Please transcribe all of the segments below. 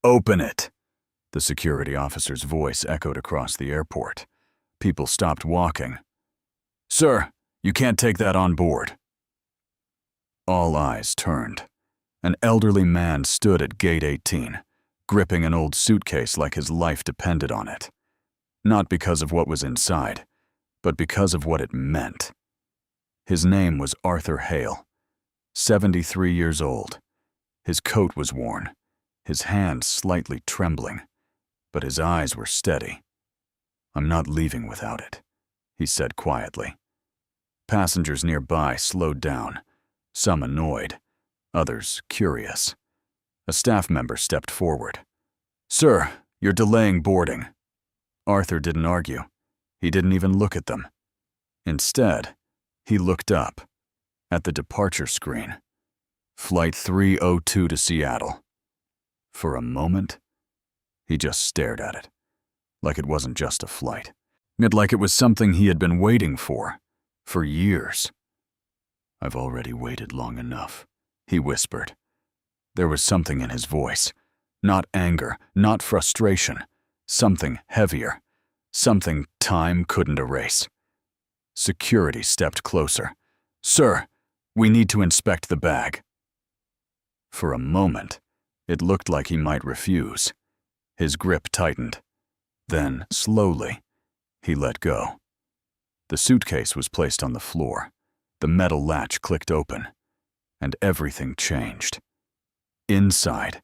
Open it! The security officer's voice echoed across the airport. People stopped walking. Sir, you can't take that on board. All eyes turned. An elderly man stood at gate 18, gripping an old suitcase like his life depended on it. Not because of what was inside, but because of what it meant. His name was Arthur Hale, 73 years old. His coat was worn, his hands slightly trembling, but his eyes were steady. I'm not leaving without it, he said quietly. Passengers nearby slowed down, some annoyed, others curious. A staff member stepped forward. Sir, you're delaying boarding. Arthur didn't argue. He didn't even look at them. Instead, he looked up at the departure screen. Flight 302 to Seattle. For a moment, he just stared at it, like it wasn't just a flight, yet like it was something he had been waiting for years. I've already waited long enough, he whispered. There was something in his voice, not anger, not frustration, something heavier, something time couldn't erase. Security stepped closer. Sir, we need to inspect the bag. For a moment, it looked like he might refuse. His grip tightened. Then, slowly, he let go. The suitcase was placed on the floor. The metal latch clicked open, and everything changed. Inside,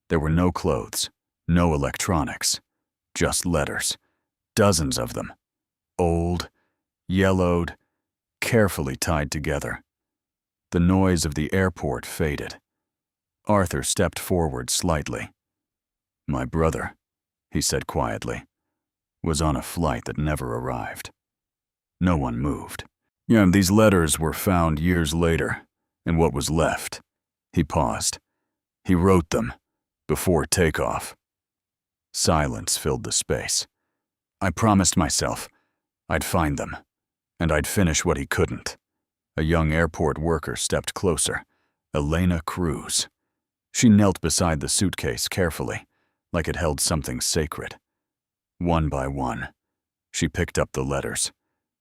there were no clothes, no electronics, just letters, dozens of them, old, yellowed, carefully tied together. The noise of the airport faded. Arthur stepped forward slightly. My brother, he said quietly, was on a flight that never arrived. No one moved. Yeah, these letters were found years later, in what was left. He paused. He wrote them, before takeoff. Silence filled the space. I promised myself I'd find them, and I'd finish what he couldn't. A young airport worker stepped closer, Elena Cruz. She knelt beside the suitcase carefully, like it held something sacred. One by one, she picked up the letters,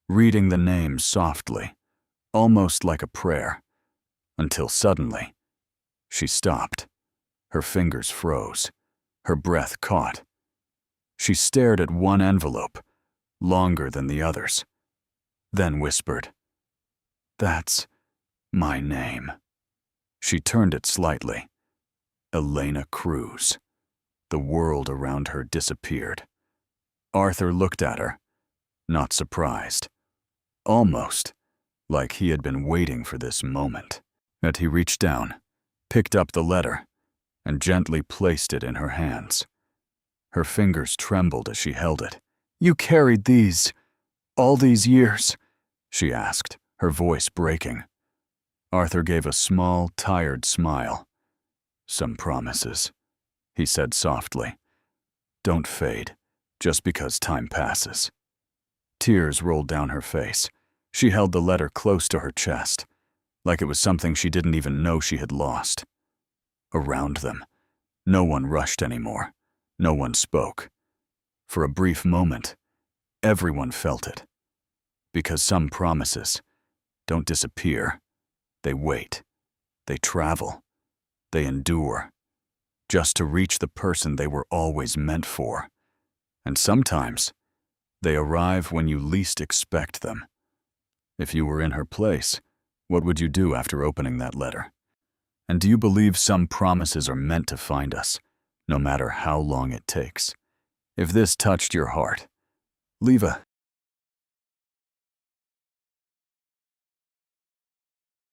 reading the names softly, almost like a prayer, until suddenly, she stopped. Her fingers froze. Her breath caught. She stared at one envelope, longer than the others, then whispered, That's my name. She turned it slightly. Elena Cruz. The world around her disappeared. Arthur looked at her, not surprised. Almost like he had been waiting for this moment. Yet he reached down, picked up the letter, and gently placed it in her hands. Her fingers trembled as she held it. You carried these all these years? She asked, her voice breaking. Arthur gave a small, tired smile. Some promises, he said softly, don't fade just because time passes. Tears rolled down her face. She held the letter close to her chest, like it was something she didn't even know she had lost. Around them, no one rushed anymore. No one spoke. For a brief moment, everyone felt it. Because some promises don't disappear. They wait. They travel. They endure, just to reach the person they were always meant for. And sometimes, they arrive when you least expect them. If you were in her place, what would you do after opening that letter? And do you believe some promises are meant to find us, no matter how long it takes? If this touched your heart, leave a